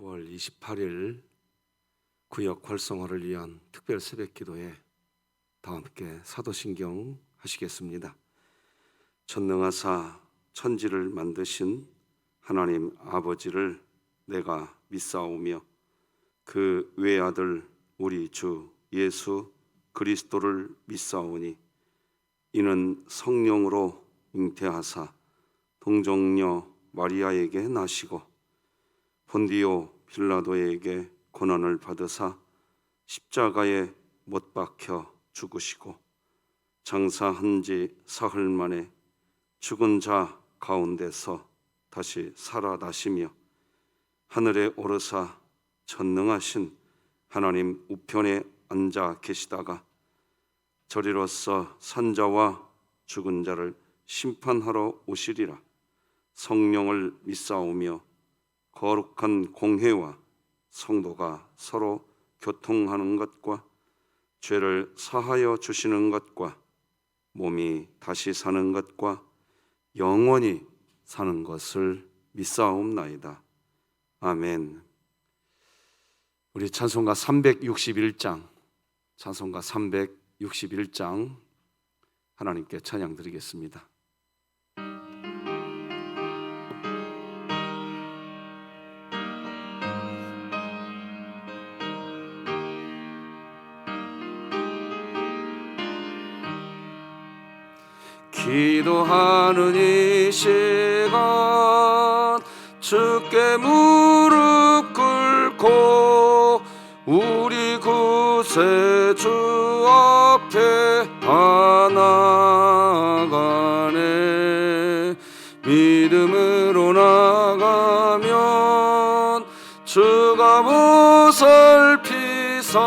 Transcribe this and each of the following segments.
9월 28일 구역 활성화를 위한 특별 새벽 기도에 다 함께 사도신경 하시겠습니다. 전능하사 천지를 만드신 하나님 아버지를 내가 믿사오며 그 외아들 우리 주 예수 그리스도를 믿사오니 이는 성령으로 잉태하사 동정녀 마리아에게 나시고 본디오 빌라도에게 고난을 받으사 십자가에 못 박혀 죽으시고 장사한 지 사흘 만에 죽은 자 가운데서 다시 살아나시며 하늘에 오르사 전능하신 하나님 우편에 앉아 계시다가 저리로서 산자와 죽은 자를 심판하러 오시리라. 성령을 믿사오며 거룩한 공회와 성도가 서로 교통하는 것과 죄를 사하여 주시는 것과 몸이 다시 사는 것과 영원히 사는 것을 믿사옵나이다. 아멘. 우리 찬송가 361장 하나님께 찬양 드리겠습니다. 기도하는 이 시간 주께 무릎 꿇고 우리 구세주 앞에 나아가네. 믿음으로 나가면 주가 보살피사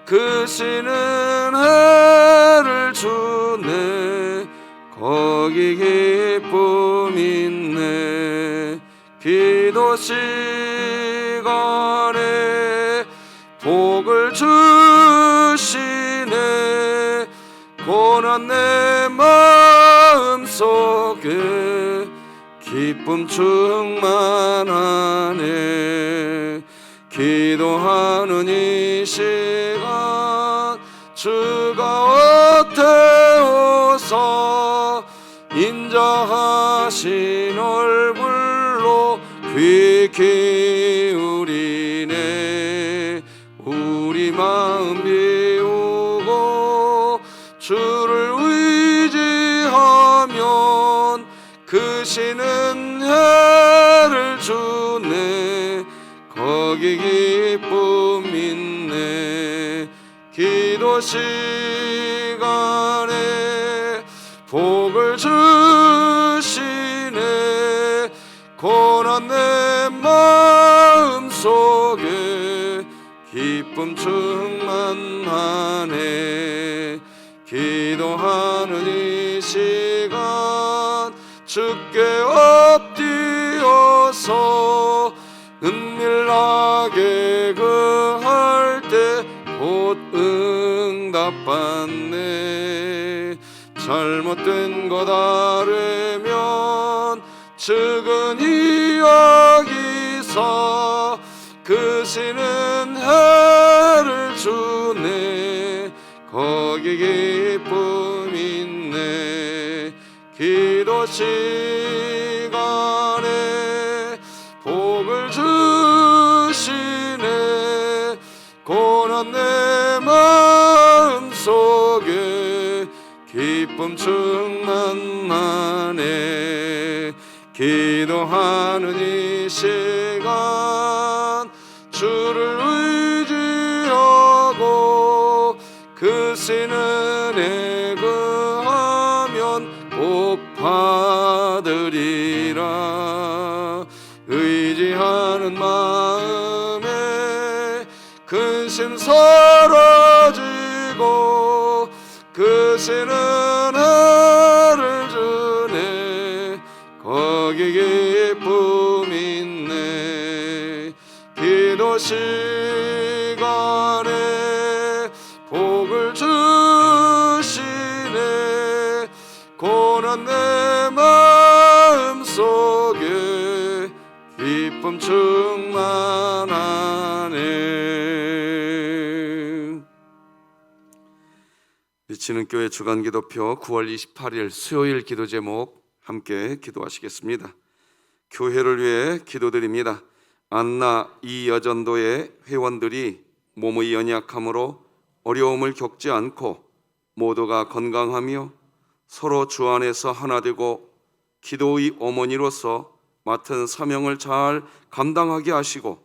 크시는 해를 주네. 거기 기쁨 있네. 기도 시간에 복을 주시네. 고난 내 마음속에 기쁨 충만하네. 기도하는 이 시간 주가 어때오사 인자하신 얼굴로 귀 기울이네. 우리 마음 비우고 주를 의지하면 크시는 해를 주네. 거기 기쁨 있네. 기도 시간에 복을 주시네. 고난 내 마음속에 기쁨 충만하네. 기도하는 이 시간 주께 엎드려서 은밀하게 그할 때 곧 응답받네. 잘못된 것 아뢰면 측은 이야기사 크시는 해를 주네. 거기 기쁨 있네. 기도 시간에 복을 주시네. 고난 내 마음속에 기쁨 충만하네. 기도하는 이 시간 주를 의지하고 크시는 애 구하면 복 받으리라. 의지하는 마음에 근심 사라지고 크시는 해를 주네. 거기 기쁨 있네. 기도 시간에 복을 주시네. 고난 내 마음속에 기쁨 충만하네. 충만하네. 미치는 교회 주간기도표 9월 28일 수요일 기도 제목 함께 기도하시겠습니다. 교회를 위해 기도드립니다. 안나 이여전도의 회원들이 몸의 연약함으로 어려움을 겪지 않고 모두가 건강하며 서로 주 안에서 하나 되고 기도의 어머니로서 맡은 사명을 잘 감당하게 하시고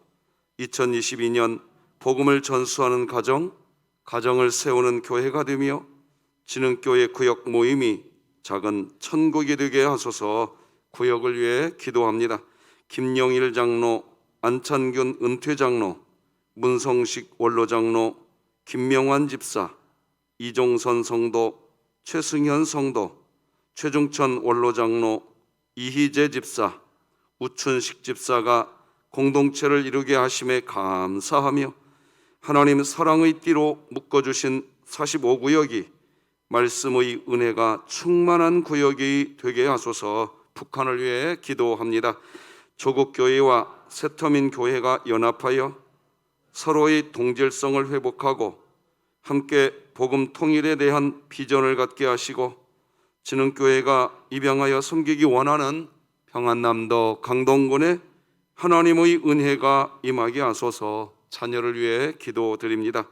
2022년 복음을 전수하는 가정을 세우는 교회가 되며 진흥교회 구역 모임이 작은 천국이 되게 하소서. 구역을 위해 기도합니다. 김영일 장로, 안찬균 은퇴장로, 문성식 원로장로, 김명환 집사, 이종선 성도, 최승현 성도, 최중천 원로장로, 이희재 집사, 우춘식 집사가 공동체를 이루게 하심에 감사하며 하나님 사랑의 띠로 묶어주신 45구역이 말씀의 은혜가 충만한 구역이 되게 하소서. 북한을 위해 기도합니다. 조국교회와 새터민교회가 연합하여 서로의 동질성을 회복하고 함께 복음 통일에 대한 비전을 갖게 하시고 진흥교회가 입양하여 섬기기 원하는 평안남도 강동군에 하나님의 은혜가 임하게 하소서. 자녀를 위해 기도드립니다.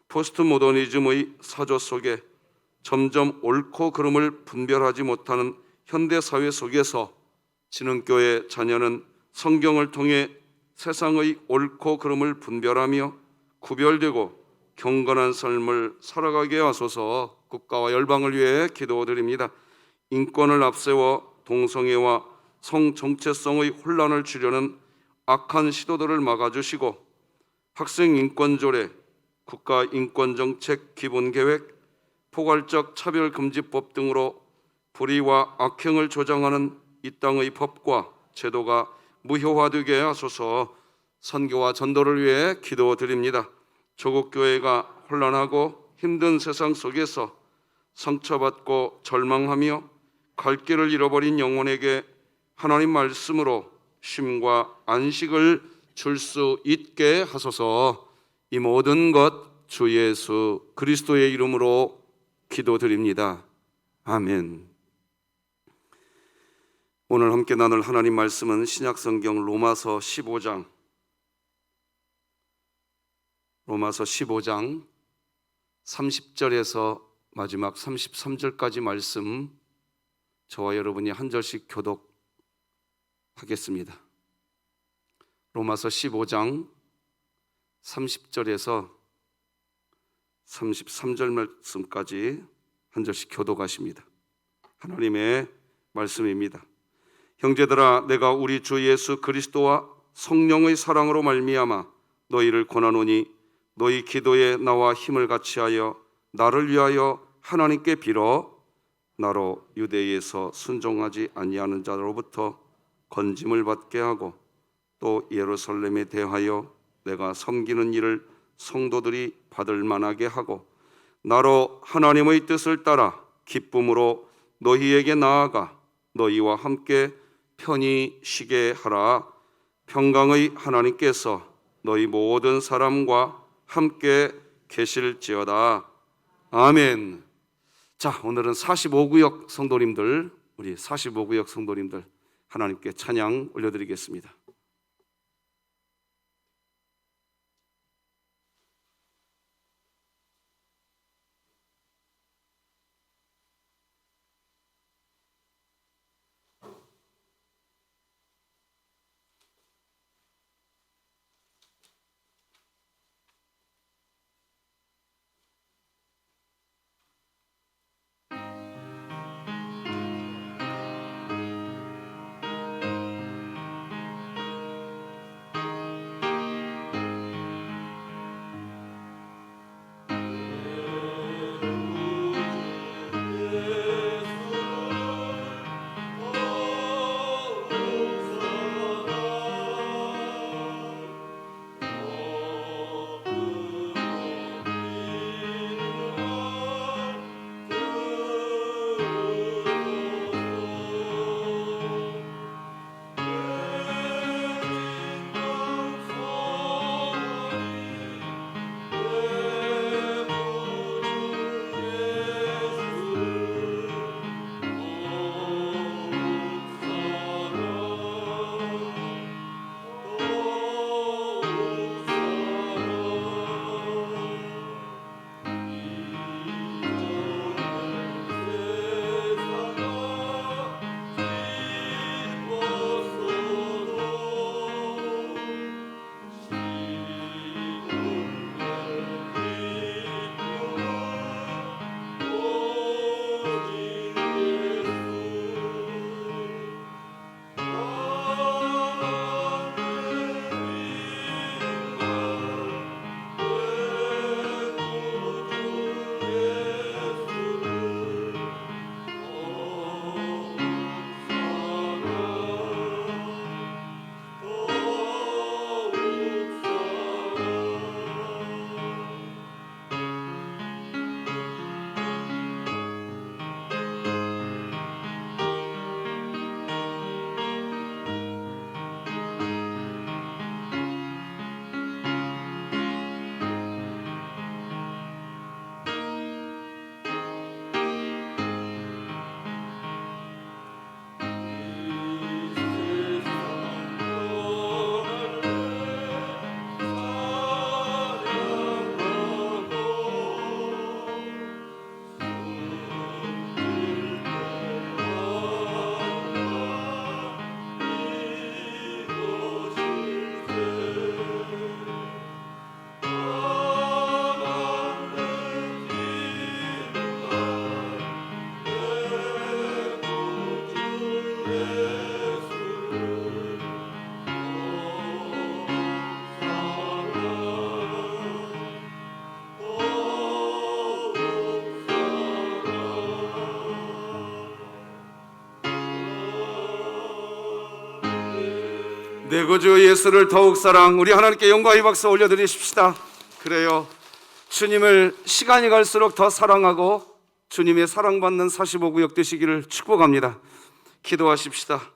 포스트 모더니즘의 사조 속에 점점 옳고 그름을 분별하지 못하는 현대사회 속에서 진흥교회 자녀는 성경을 통해 세상의 옳고 그름을 분별하며 구별되고 경건한 삶을 살아가게 하소서. 국가와 열방을 위해 기도드립니다. 인권을 앞세워 동성애와 성정체성의 혼란을 주려는 악한 시도들을 막아주시고 학생인권조례, 국가인권정책 기본계획, 포괄적 차별금지법 등으로 불의와 악행을 조장하는 이 땅의 법과 제도가 무효화되게 하소서. 선교와 전도를 위해 기도드립니다. 조국교회가 혼란하고 힘든 세상 속에서 상처받고 절망하며 갈 길을 잃어버린 영혼에게 하나님 말씀으로 쉼과 안식을 줄 수 있게 하소서. 이 모든 것 주 예수 그리스도의 이름으로 기도드립니다. 아멘. 오늘 함께 나눌 하나님 말씀은 신약성경 로마서 15장 30절에서 마지막 33절까지 말씀 저와 여러분이 한 절씩 교독하겠습니다. 로마서 15장 30절에서 33절 말씀까지 한 절씩 교독하십니다. 하나님의 말씀입니다. 형제들아, 내가 우리 주 예수 그리스도와 성령의 사랑으로 말미암아 너희를 권하노니 너희 기도에 나와 힘을 같이하여 나를 위하여 하나님께 빌어 나로 유대에서 순종하지 아니하는 자로부터 건짐을 받게 하고 또 예루살렘에 대하여 내가 섬기는 일을 성도들이 받을 만하게 하고 나로 하나님의 뜻을 따라 기쁨으로 너희에게 나아가 너희와 함께 편히 쉬게 하라. 평강의 하나님께서 너희 모든 사람과 함께 계실지어다. 아멘. 자, 오늘은 45구역 성도님들, 우리 45구역 성도님들 하나님께 찬양 올려드리겠습니다. 내 구주 예수를 더욱 사랑. 우리 하나님께 영광의 박수 올려드리십시다. 그래요, 주님을 시간이 갈수록 더 사랑하고 주님의 사랑받는 45구역 되시기를 축복합니다. 기도하십시다.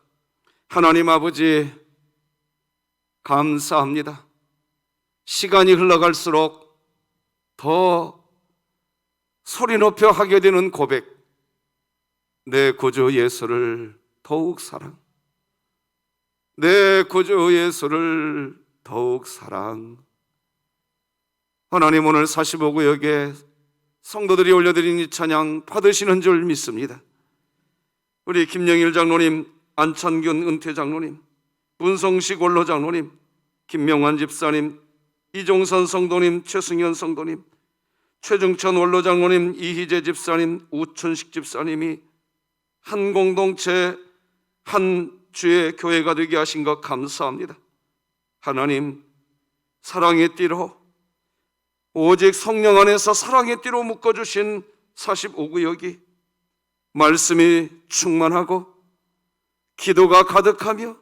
하나님 아버지, 감사합니다. 시간이 흘러갈수록 더 소리 높여 하게 되는 고백, 내 구주 예수를 더욱 사랑, 내 구주 예수를 더욱 사랑. 하나님, 오늘 45구역에 성도들이 올려드린 이 찬양 받으시는 줄 믿습니다. 우리 김영일 장로님, 안찬균 은퇴 장로님, 문성식 원로 장로님, 김명환 집사님, 이종선 성도님, 최승현 성도님, 최중천 원로 장로님, 이희재 집사님, 우춘식 집사님이 한 공동체, 한 주의 교회가 되게 하신 것 감사합니다. 하나님, 사랑의 띠로, 오직 성령 안에서 사랑의 띠로 묶어주신 45구역이 말씀이 충만하고 기도가 가득하며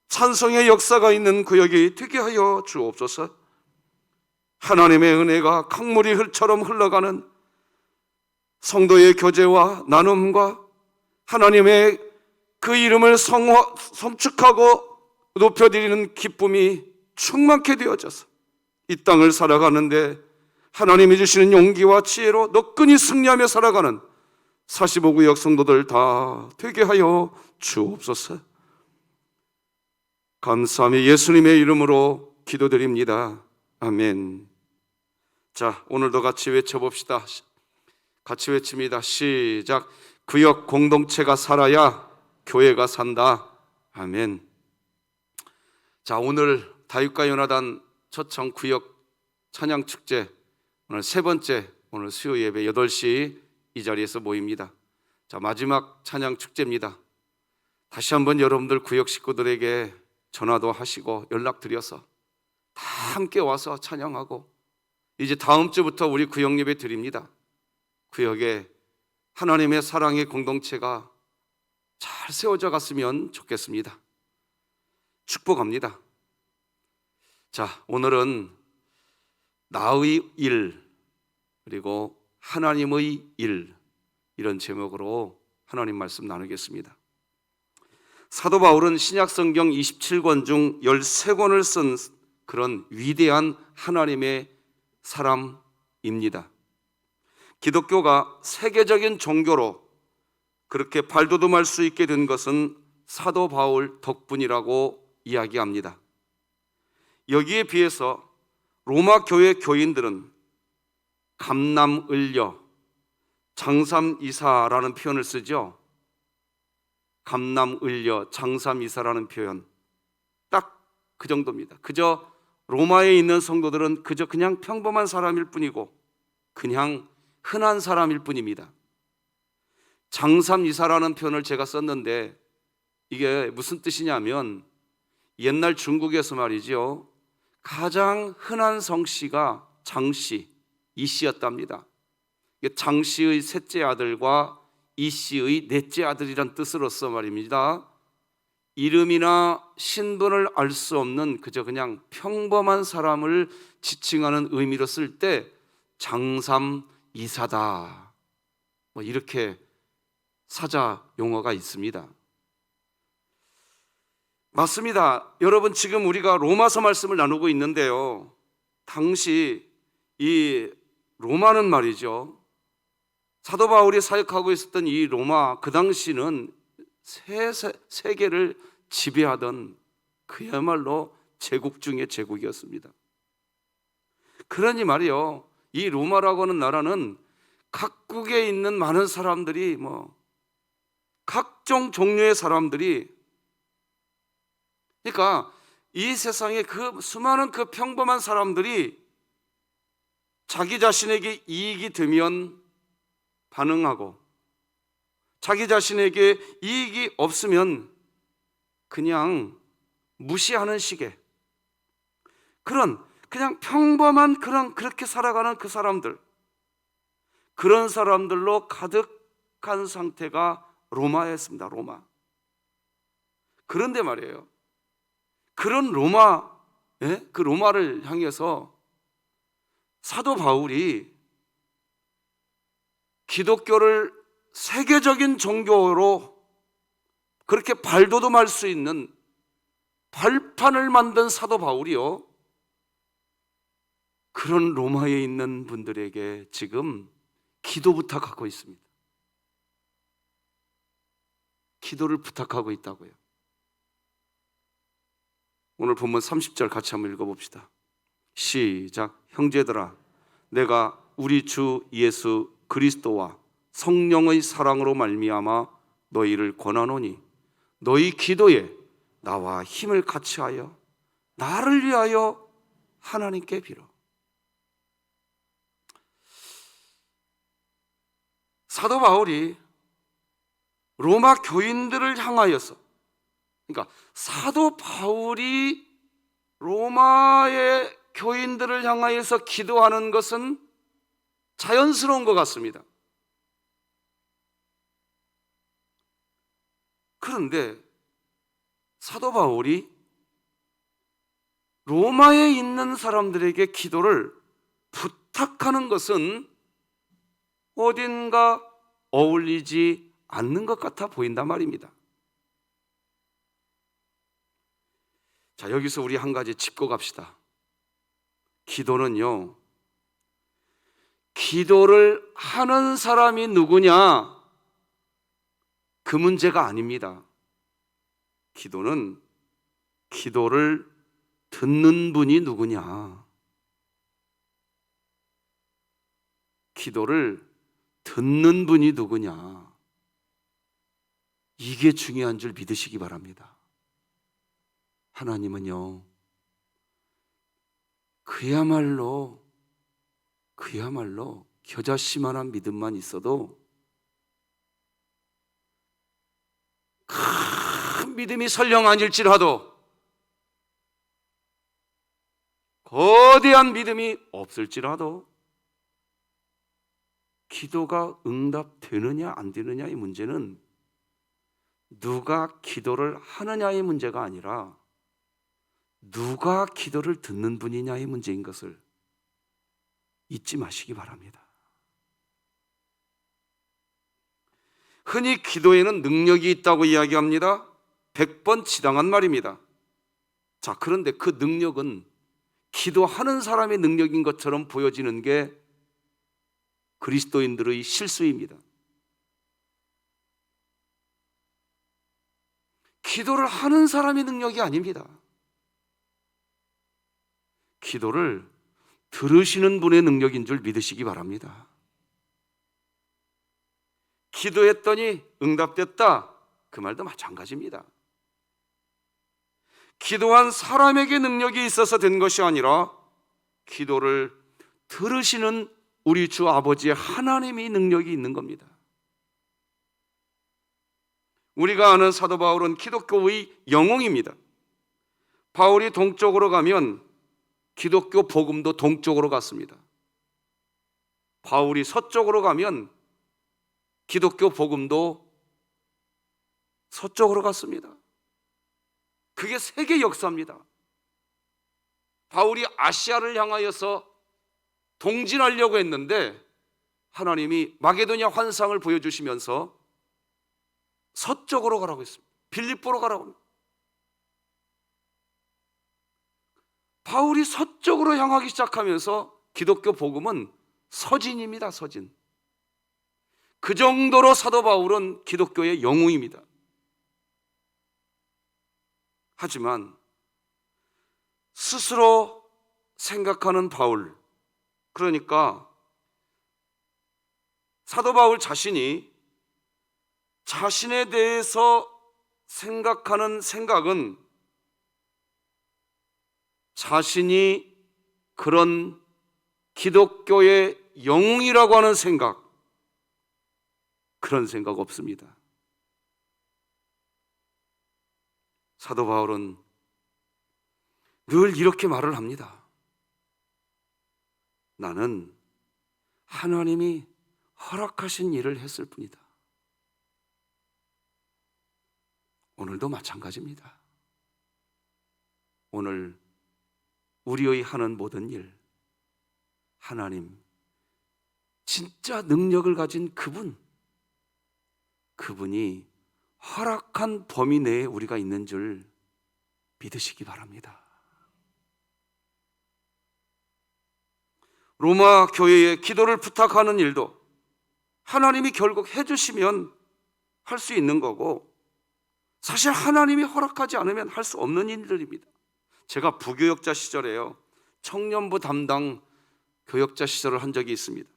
찬송의 역사가 있는 구역이 되게 하여 주옵소서. 하나님의 은혜가 강물이 흘처럼 흘러가는 성도의 교제와 나눔과 하나님의 그 이름을 성축하고 높여드리는 기쁨이 충만케 되어져서 이 땅을 살아가는데 하나님이 주시는 용기와 지혜로 너끈히 승리하며 살아가는 45구역 성도들 다 되게 하여 주옵소서. 감사하며 예수님의 이름으로 기도드립니다. 아멘. 자, 오늘도 같이 외쳐봅시다. 같이 외칩니다. 시작. 구역 공동체가 살아야 교회가 산다. 아멘. 자, 오늘 다윗과 요나단 초청 구역 찬양 축제, 오늘 세 번째, 오늘 수요 예배 8시 이 자리에서 모입니다. 자, 마지막 찬양 축제입니다. 다시 한번 여러분들 구역 식구들에게 전화도 하시고 연락드려서 다 함께 와서 찬양하고, 이제 다음 주부터 우리 구역 예배 드립니다. 구역에 하나님의 사랑의 공동체가 잘 세워져 갔으면 좋겠습니다. 축복합니다. 자, 오늘은 나의 일 그리고 하나님의 일, 이런 제목으로 하나님 말씀 나누겠습니다. 사도 바울은 신약 성경 27권 중 13권을 쓴 그런 위대한 하나님의 사람입니다. 기독교가 세계적인 종교로 그렇게 발돋움할 수 있게 된 것은 사도 바울 덕분이라고 이야기합니다. 여기에 비해서 로마 교회 교인들은 감남을려, 장삼이사라는 표현을 쓰죠. 감남을려, 장삼이사라는 표현, 딱 그 정도입니다. 그저 로마에 있는 성도들은 그저 그냥 평범한 사람일 뿐이고 그냥 흔한 사람일 뿐입니다. 장삼이사라는 표현을 제가 썼는데 이게 무슨 뜻이냐면, 옛날 중국에서 말이죠, 가장 흔한 성씨가 장씨, 이씨였답니다. 장씨의 셋째 아들과 이씨의 넷째 아들이란 뜻으로서 말입니다. 이름이나 신분을 알 수 없는 그저 그냥 평범한 사람을 지칭하는 의미로 쓸 때 장삼이사다, 뭐 이렇게 사자 용어가 있습니다. 맞습니다. 여러분, 지금 우리가 로마서 말씀을 나누고 있는데요, 당시 이 로마는 말이죠, 사도 바울이 사역하고 있었던 이 로마, 그 당시는 세계를 지배하던 그야말로 제국 중의 제국이었습니다. 그러니 말이요, 이 로마라고 하는 나라는 각국에 있는 많은 사람들이, 각종 종류의 사람들이, 그러니까 이 세상에 그 수많은 그 평범한 사람들이 자기 자신에게 이익이 되면 반응하고, 자기 자신에게 이익이 없으면 그냥 무시하는 식의 그런, 그냥 평범한 그렇게 살아가는 그 사람들, 그런 사람들로 가득한 상태가 로마였습니다. 로마. 그런데 말이에요, 그런 로마, 그 로마를 향해서 사도 바울이 기독교를 세계적인 종교로 그렇게 발돋움할 수 있는 발판을 만든 사도 바울이요, 그런 로마에 있는 분들에게 지금 기도 부탁하고 있습니다. 기도를 부탁하고 있다고요. 오늘 본문 30절 같이 한번 읽어봅시다. 시작. 형제들아, 내가 우리 주 예수 그리스도와 성령의 사랑으로 말미암아 너희를 권하노니 너희 기도에 나와 힘을 같이하여 나를 위하여 하나님께 빌어. 사도 바울이 로마 교인들을 향하여서, 그러니까 사도 바울이 로마의 교인들을 향하여서 기도하는 것은 자연스러운 것 같습니다. 그런데 사도 바울이 로마에 있는 사람들에게 기도를 부탁하는 것은 어딘가 어울리지 않는 것 같아 보인단 말입니다. 자, 여기서 우리 한 가지 짚고 갑시다. 기도는요, 기도를 하는 사람이 누구냐, 그 문제가 아닙니다. 기도는 기도를 듣는 분이 누구냐, 기도를 듣는 분이 누구냐, 이게 중요한 줄 믿으시기 바랍니다. 하나님은요, 그야말로 겨자씨만한 믿음만 있어도, 큰 믿음이 설령 아닐지라도, 거대한 믿음이 없을지라도 기도가 응답되느냐 안 되느냐의 문제는 누가 기도를 하느냐의 문제가 아니라 누가 기도를 듣는 분이냐의 문제인 것을 잊지 마시기 바랍니다. 흔히 기도에는 능력이 있다고 이야기합니다. 100번 지당한 말입니다. 자, 그런데 그 능력은 기도하는 사람의 능력인 것처럼 보여지는 게 그리스도인들의 실수입니다. 기도를 하는 사람의 능력이 아닙니다. 기도를 들으시는 분의 능력인 줄 믿으시기 바랍니다. 기도했더니 응답됐다, 그 말도 마찬가지입니다. 기도한 사람에게 능력이 있어서 된 것이 아니라 기도를 들으시는 우리 주 아버지의 하나님이 능력이 있는 겁니다. 우리가 아는 사도 바울은 기독교의 영웅입니다. 바울이 동쪽으로 가면 기독교 복음도 동쪽으로 갔습니다. 바울이 서쪽으로 가면 기독교 복음도 서쪽으로 갔습니다. 그게 세계 역사입니다. 바울이 아시아를 향하여서 동진하려고 했는데 하나님이 마게도냐 환상을 보여주시면서 서쪽으로 가라고 했습니다. 빌립보로 가라고 합니다. 바울이 서쪽으로 향하기 시작하면서 기독교 복음은 서진입니다. 서진. 그 정도로 사도 바울은 기독교의 영웅입니다. 하지만 스스로 생각하는 바울, 그러니까 사도 바울 자신이 자신에 대해서 생각하는 생각은 자신이 그런 기독교의 영웅이라고 하는 생각, 그런 생각 없습니다. 사도 바울은 늘 이렇게 말을 합니다. 나는 하나님이 허락하신 일을 했을 뿐이다. 오늘도 마찬가지입니다. 오늘 우리의 하는 모든 일, 하나님 진짜 능력을 가진 그분이 허락한 범위 내에 우리가 있는 줄 믿으시기 바랍니다. 로마 교회에 기도를 부탁하는 일도 하나님이 결국 해주시면 할 수 있는 거고, 사실 하나님이 허락하지 않으면 할 수 없는 일들입니다. 제가 부교역자 시절에요, 청년부 담당 교역자 시절을 한 적이 있습니다.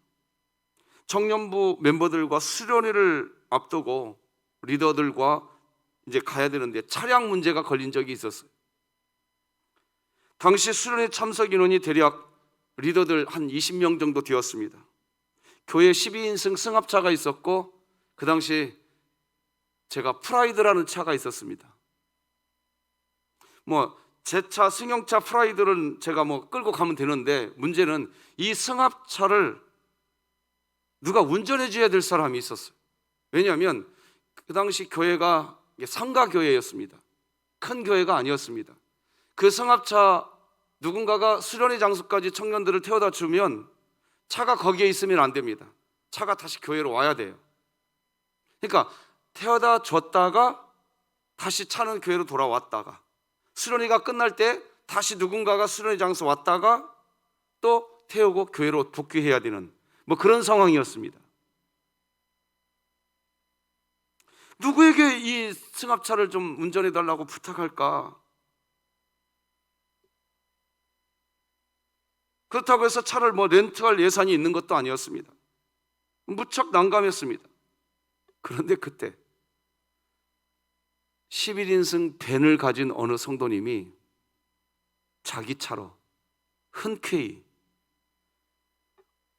청년부 멤버들과 수련회를 앞두고 리더들과 이제 가야 되는데 차량 문제가 걸린 적이 있었어요. 당시 수련회 참석 인원이 대략 리더들 한 20명 정도 되었습니다. 교회 12인승 승합차가 있었고, 그 당시 제가 프라이드라는 차가 있었습니다. 제 차, 승용차 프라이드는 제가 끌고 가면 되는데, 문제는 이 승합차를 누가 운전해 줘야 될 사람이 있었어요. 왜냐하면 그 당시 교회가 상가교회였습니다. 큰 교회가 아니었습니다. 그 승합차 누군가가 수련회 장소까지 청년들을 태워다 주면 차가 거기에 있으면 안 됩니다. 차가 다시 교회로 와야 돼요. 그러니까 태워다 줬다가 다시 차는 교회로 돌아왔다가, 수련회가 끝날 때 다시 누군가가 수련회 장소 왔다가 또 태우고 교회로 복귀해야 되는 그런 상황이었습니다. 누구에게 이 승합차를 좀 운전해 달라고 부탁할까? 그렇다고 해서 차를 렌트할 예산이 있는 것도 아니었습니다. 무척 난감했습니다. 그런데 그때 11인승 밴을 가진 어느 성도님이 자기 차로 흔쾌히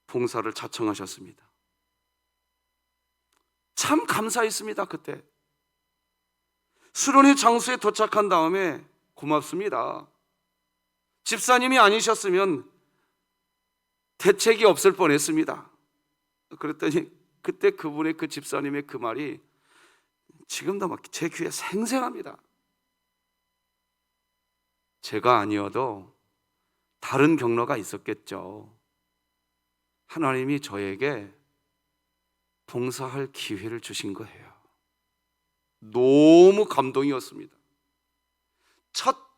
봉사를 자청하셨습니다. 참 감사했습니다. 그때 수련회 장소에 도착한 다음에 고맙습니다, 집사님이 아니셨으면 대책이 없을 뻔했습니다. 그랬더니 그때 그분의 그 집사님의 그 말이 지금도 제 귀에 생생합니다. 제가 아니어도 다른 경로가 있었겠죠. 하나님이 저에게 봉사할 기회를 주신 거예요. 너무 감동이었습니다.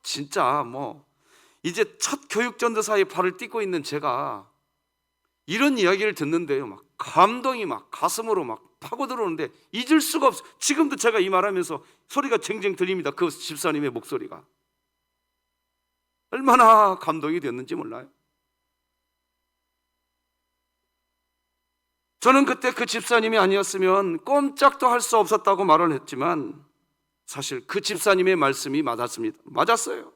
진짜 이제 첫 교육전도사의 발을 딛고 있는 제가 이런 이야기를 듣는데요, 감동이 가슴으로 파고 들어오는데 잊을 수가 없어요. 지금도 제가 이 말하면서 소리가 쟁쟁 들립니다. 그 집사님의 목소리가 얼마나 감동이 됐는지 몰라요. 저는 그때 그 집사님이 아니었으면 꼼짝도 할 수 없었다고 말을 했지만, 사실 그 집사님의 말씀이 맞았습니다. 맞았어요.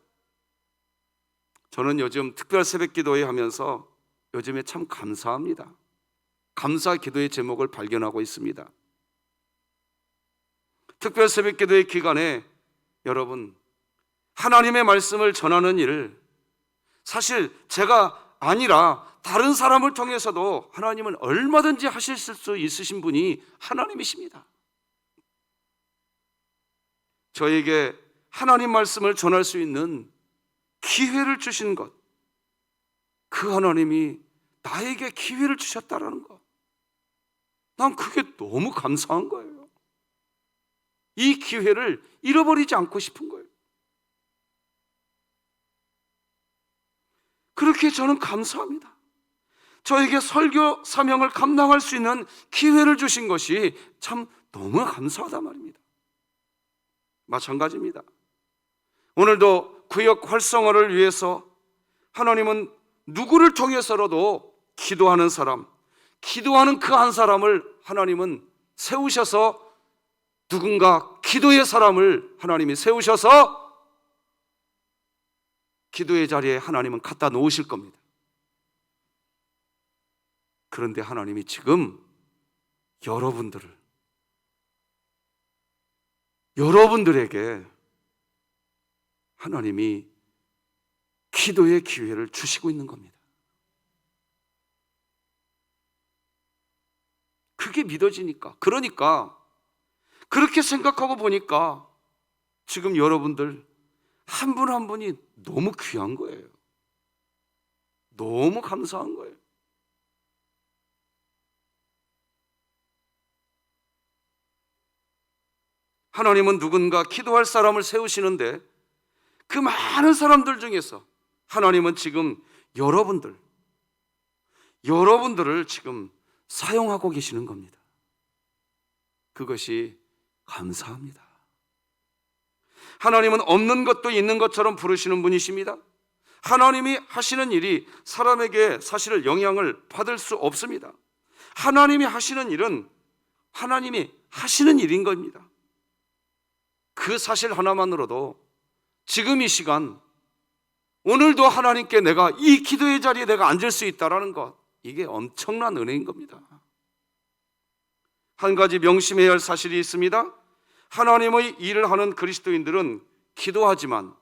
저는 요즘 특별 새벽 기도회 하면서 요즘에 참 감사합니다. 감사 기도의 제목을 발견하고 있습니다. 특별 새벽 기도회 기간에 여러분, 하나님의 말씀을 전하는 일, 사실 제가 아니라 다른 사람을 통해서도 하나님은 얼마든지 하실 수 있으신 분이 하나님이십니다. 저에게 하나님 말씀을 전할 수 있는 기회를 주신 것, 그 하나님이 나에게 기회를 주셨다라는 것, 난 그게 너무 감사한 거예요. 이 기회를 잃어버리지 않고 싶은 거예요. 그렇게 저는 감사합니다. 저에게 설교 사명을 감당할 수 있는 기회를 주신 것이 참 너무 감사하단 말입니다. 마찬가지입니다. 오늘도 구역 활성화를 위해서 하나님은 누구를 통해서라도 기도하는 사람, 기도하는 그 한 사람을 하나님은 세우셔서, 누군가 기도의 사람을 하나님이 세우셔서 기도의 자리에 하나님은 갖다 놓으실 겁니다. 그런데 하나님이 지금 여러분들에게 하나님이 기도의 기회를 주시고 있는 겁니다. 그게 믿어지니까, 그러니까 그렇게 생각하고 보니까 지금 여러분들 한 분 한 분이 너무 귀한 거예요. 너무 감사한 거예요. 하나님은 누군가 기도할 사람을 세우시는데 그 많은 사람들 중에서 하나님은 지금 여러분들을 지금 사용하고 계시는 겁니다. 그것이 감사합니다. 하나님은 없는 것도 있는 것처럼 부르시는 분이십니다. 하나님이 하시는 일이 사람에게 사실 영향을 받을 수 없습니다. 하나님이 하시는 일은 하나님이 하시는 일인 겁니다. 그 사실 하나만으로도 지금 이 시간, 오늘도 하나님께 내가 이 기도의 자리에 내가 앉을 수 있다는 것, 이게 엄청난 은혜인 겁니다. 한 가지 명심해야 할 사실이 있습니다. 하나님의 일을 하는 그리스도인들은 기도하지만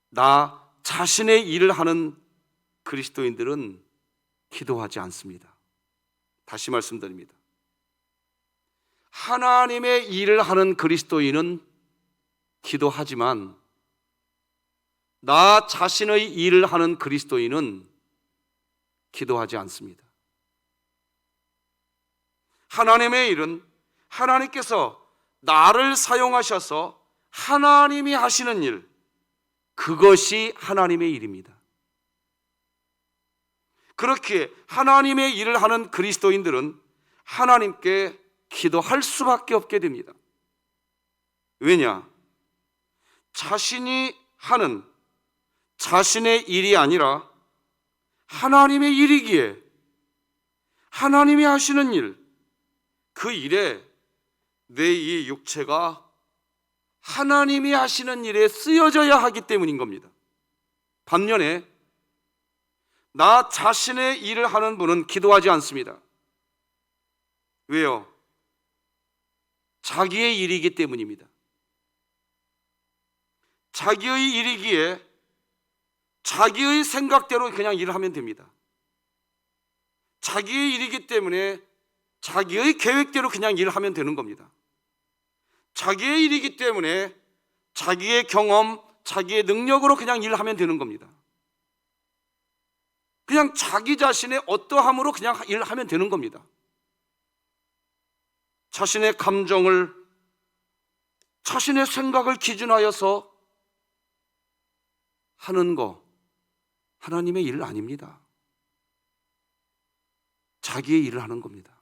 나 자신의 일을 하는 그리스도인들은 기도하지 않습니다. 다시 말씀드립니다. 하나님의 일을 하는 그리스도인은 기도하지만 나 자신의 일을 하는 그리스도인은 기도하지 않습니다. 하나님의 일은 하나님께서 나를 사용하셔서 하나님이 하시는 일, 그것이 하나님의 일입니다. 그렇게 하나님의 일을 하는 그리스도인들은 하나님께 기도할 수밖에 없게 됩니다. 왜냐? 자신이 하는 자신의 일이 아니라 하나님의 일이기에 하나님이 하시는 일, 그 일에 내 이 육체가 하나님이 하시는 일에 쓰여져야 하기 때문인 겁니다. 반면에 나 자신의 일을 하는 분은 기도하지 않습니다. 왜요? 자기의 일이기 때문입니다. 자기의 일이기에 자기의 생각대로 그냥 일을 하면 됩니다. 자기의 일이기 때문에 자기의 계획대로 그냥 일을 하면 되는 겁니다. 자기의 일이기 때문에 자기의 경험, 자기의 능력으로 그냥 일을 하면 되는 겁니다. 그냥 자기 자신의 어떠함으로 그냥 일을 하면 되는 겁니다. 자신의 감정을, 자신의 생각을 기준하여서 하는 거, 하나님의 일 아닙니다. 자기의 일을 하는 겁니다.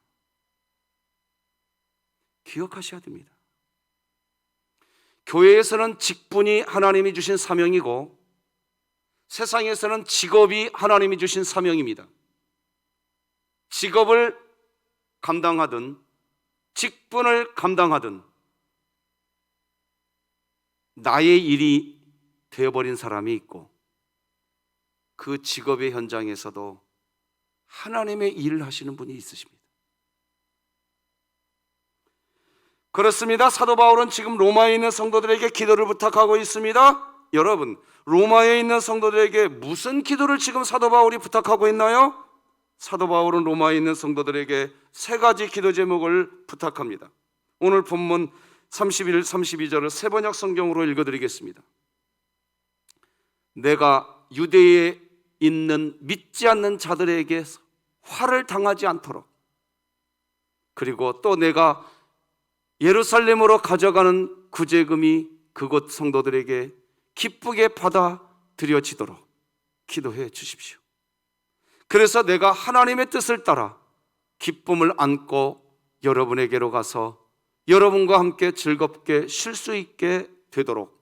기억하셔야 됩니다. 교회에서는 직분이 하나님이 주신 사명이고 세상에서는 직업이 하나님이 주신 사명입니다. 직업을 감당하든 직분을 감당하든 나의 일이 되어버린 사람이 있고 그 직업의 현장에서도 하나님의 일을 하시는 분이 있으십니다. 그렇습니다. 사도 바울은 지금 로마에 있는 성도들에게 기도를 부탁하고 있습니다. 여러분, 로마에 있는 성도들에게 무슨 기도를 지금 사도 바울이 부탁하고 있나요? 사도 바울은 로마에 있는 성도들에게 세 가지 기도 제목을 부탁합니다. 오늘 본문 31, 32절을 세번역 성경으로 읽어드리겠습니다. 내가 유대에 있는 믿지 않는 자들에게 화를 당하지 않도록, 그리고 또 내가 예루살렘으로 가져가는 구제금이 그곳 성도들에게 기쁘게 받아들여지도록 기도해 주십시오. 그래서 내가 하나님의 뜻을 따라 기쁨을 안고 여러분에게로 가서 여러분과 함께 즐겁게 쉴 수 있게 되도록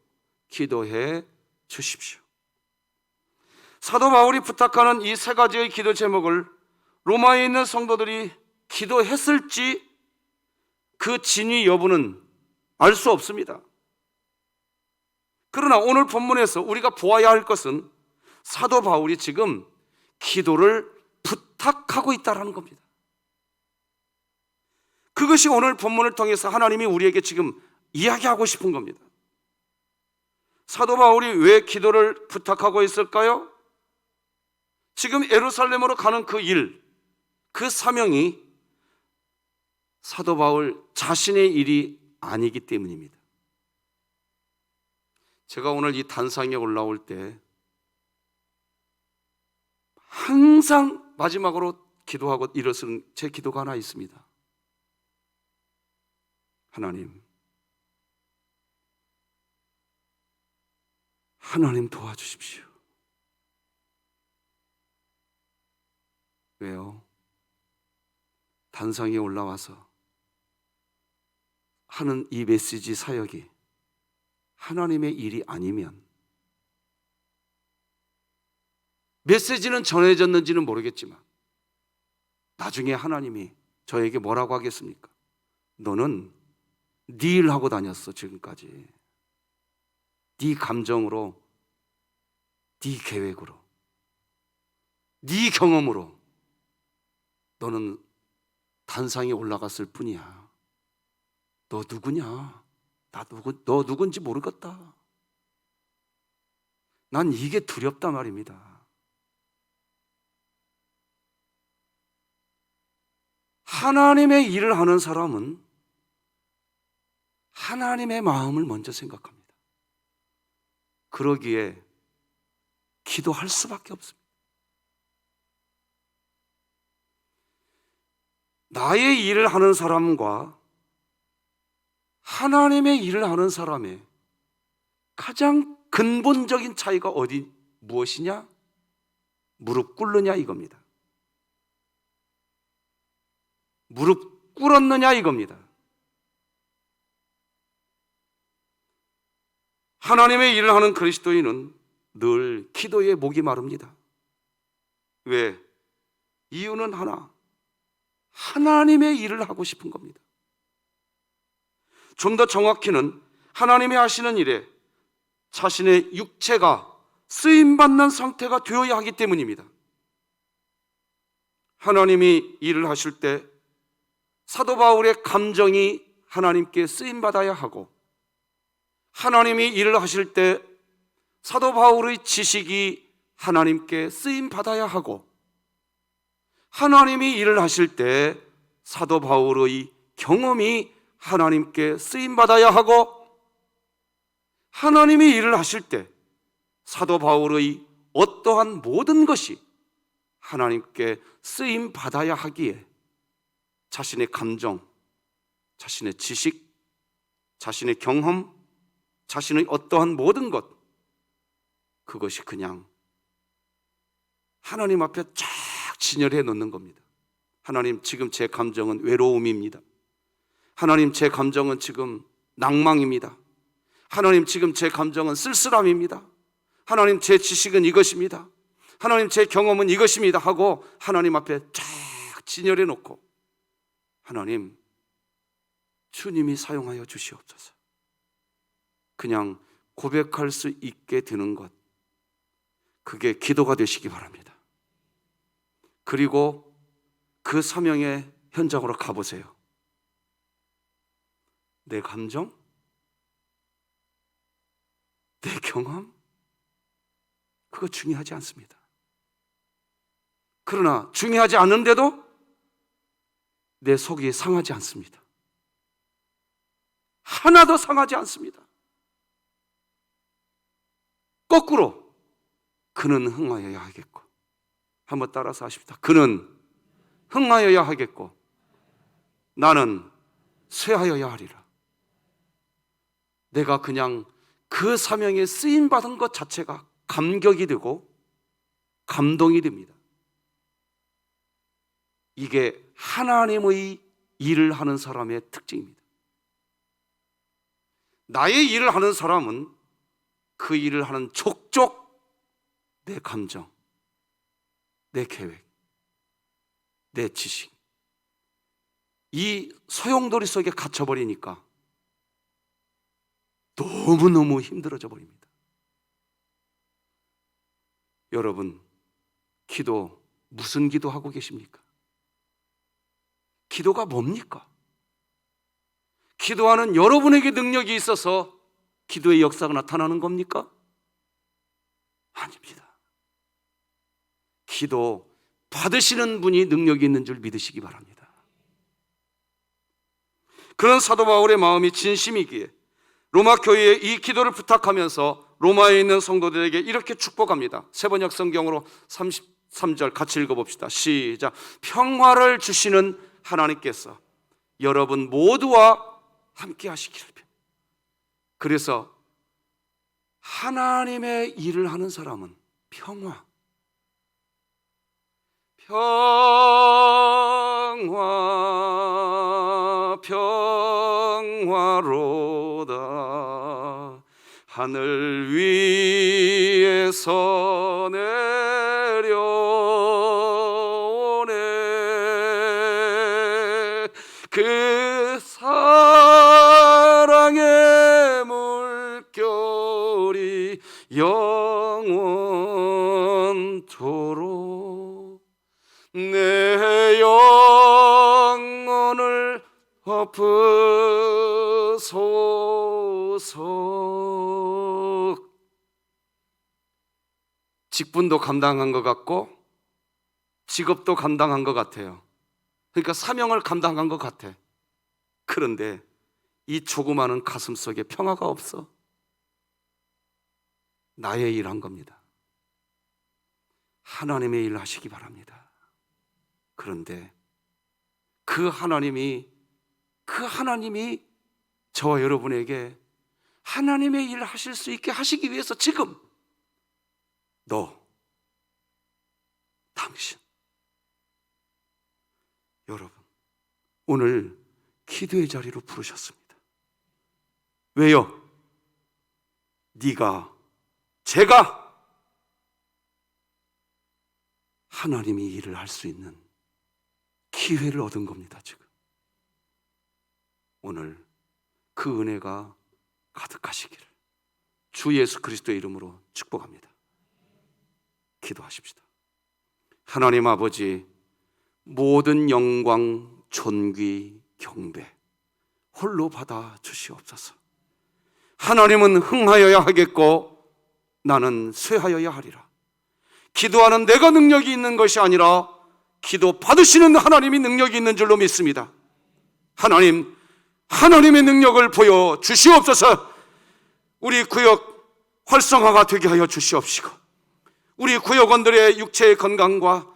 기도해 주십시오. 사도 바울이 부탁하는 이 세 가지의 기도 제목을 로마에 있는 성도들이 기도했을지 그 진위 여부는 알 수 없습니다. 그러나 오늘 본문에서 우리가 보아야 할 것은 사도 바울이 지금 기도를 부탁하고 있다는 겁니다. 그것이 오늘 본문을 통해서 하나님이 우리에게 지금 이야기하고 싶은 겁니다. 사도 바울이 왜 기도를 부탁하고 있을까요? 지금 예루살렘으로 가는 그 일, 그 사명이 사도 바울 자신의 일이 아니기 때문입니다. 제가 오늘 이 단상에 올라올 때 항상 마지막으로 기도하고 일어서는 제 기도가 하나 있습니다. 하나님 도와주십시오. 왜요? 단상에 올라와서 하는 이 메시지 사역이 하나님의 일이 아니면, 메시지는 전해졌는지는 모르겠지만 나중에 하나님이 저에게 뭐라고 하겠습니까? 너는 네 일 하고 다녔어. 지금까지 네 감정으로, 네 계획으로, 네 경험으로 너는 단상에 올라갔을 뿐이야. 너 누구냐? 너 누군지 모르겠다. 난 이게 두렵단 말입니다. 하나님의 일을 하는 사람은 하나님의 마음을 먼저 생각합니다. 그러기에 기도할 수밖에 없습니다. 나의 일을 하는 사람과 하나님의 일을 하는 사람의 가장 근본적인 차이가 무엇이냐? 무릎 꿇느냐 이겁니다. 무릎 꿇었느냐 이겁니다. 하나님의 일을 하는 그리스도인은 늘 기도에 목이 마릅니다. 왜? 이유는 하나, 하나님의 일을 하고 싶은 겁니다. 좀 더 정확히는 하나님이 하시는 일에 자신의 육체가 쓰임받는 상태가 되어야 하기 때문입니다. 하나님이 일을 하실 때 사도 바울의 감정이 하나님께 쓰임받아야 하고, 하나님이 일을 하실 때 사도 바울의 지식이 하나님께 쓰임받아야 하고, 하나님이 일을 하실 때 사도 바울의 경험이 하나님께 쓰임받아야 하고, 하나님이 일을 하실 때 사도 바울의 어떠한 모든 것이 하나님께 쓰임받아야 하기에 자신의 감정, 자신의 지식, 자신의 경험, 자신의 어떠한 모든 것, 그것이 그냥 하나님 앞에 쫙 진열해 놓는 겁니다. 하나님, 지금 제 감정은 외로움입니다. 하나님, 제 감정은 지금 낭망입니다. 하나님, 지금 제 감정은 쓸쓸함입니다. 하나님, 제 지식은 이것입니다. 하나님, 제 경험은 이것입니다 하고 하나님 앞에 쫙 진열해 놓고, 하나님, 주님이 사용하여 주시옵소서. 그냥 고백할 수 있게 되는 것, 그게 기도가 되시기 바랍니다. 그리고 그 사명의 현장으로 가보세요. 내 감정, 내 경험, 그거 중요하지 않습니다. 그러나 중요하지 않은데도 내 속이 상하지 않습니다. 하나도 상하지 않습니다. 거꾸로 그는 흥하여야 하겠고, 한번 따라서 하십시다. 그는 흥하여야 하겠고 나는 쇠하여야 하리라. 내가 그냥 그 사명에 쓰임받은 것 자체가 감격이 되고 감동이 됩니다. 이게 하나님의 일을 하는 사람의 특징입니다. 나의 일을 하는 사람은 그 일을 하는 족족 내 감정, 내 계획, 내 지식, 이 소용돌이 속에 갇혀버리니까 너무너무 힘들어져 버립니다. 여러분, 기도 무슨 기도하고 계십니까? 기도가 뭡니까? 기도하는 여러분에게 능력이 있어서 기도의 역사가 나타나는 겁니까? 아닙니다. 기도 받으시는 분이 능력이 있는 줄 믿으시기 바랍니다. 그런 사도 바울의 마음이 진심이기에 로마 교회에 이 기도를 부탁하면서 로마에 있는 성도들에게 이렇게 축복합니다. 세번역 성경으로 33절 같이 읽어봅시다. 시작. 평화를 주시는 하나님께서 여러분 모두와 함께 하시기를. 그래서 하나님의 일을 하는 사람은 평화로다. 하늘 위에서 내려오네. 그 사랑의 물결이 영원토록 내 영혼을 엎으소서. 직분도 감당한 것 같고 직업도 감당한 것 같아요. 그러니까 사명을 감당한 것 같아. 그런데 이 조그마한 가슴 속에 평화가 없어. 나의 일 한 겁니다. 하나님의 일 하시기 바랍니다. 그런데 그 하나님이 저와 여러분에게 하나님의 일을 하실 수 있게 하시기 위해서 지금 당신, 여러분 오늘 기도의 자리로 부르셨습니다. 왜요? 제가 하나님이 일을 할 수 있는 기회를 얻은 겁니다. 지금 오늘 그 은혜가 가득하시기를 주 예수 그리스도의 이름으로 축복합니다. 기도하십시다. 하나님 아버지, 모든 영광, 존귀, 경배 홀로 받아 주시옵소서. 하나님은 흥하여야 하겠고 나는 쇠하여야 하리라. 기도하는 내가 능력이 있는 것이 아니라 기도 받으시는 하나님이 능력이 있는 줄로 믿습니다. 하나님의 능력을 보여 주시옵소서. 우리 구역 활성화가 되게 하여 주시옵시고 우리 구역원들의 육체의 건강과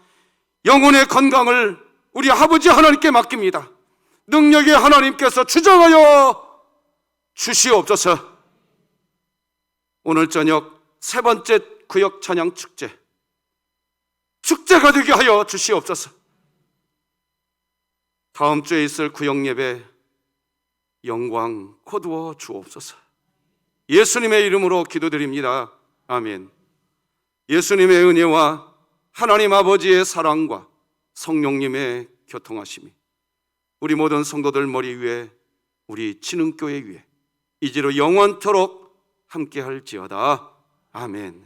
영혼의 건강을 우리 아버지 하나님께 맡깁니다. 능력의 하나님께서 주장하여 주시옵소서. 오늘 저녁 세 번째 구역 찬양 축제가 되게 하여 주시옵소서. 다음 주에 있을 구역 예배 영광 거두어 주옵소서. 예수님의 이름으로 기도드립니다. 아멘. 예수님의 은혜와 하나님 아버지의 사랑과 성령님의 교통하심이 우리 모든 성도들 머리 위에, 우리 진흥교회 위에 이제로 영원토록 함께할지어다. 아멘.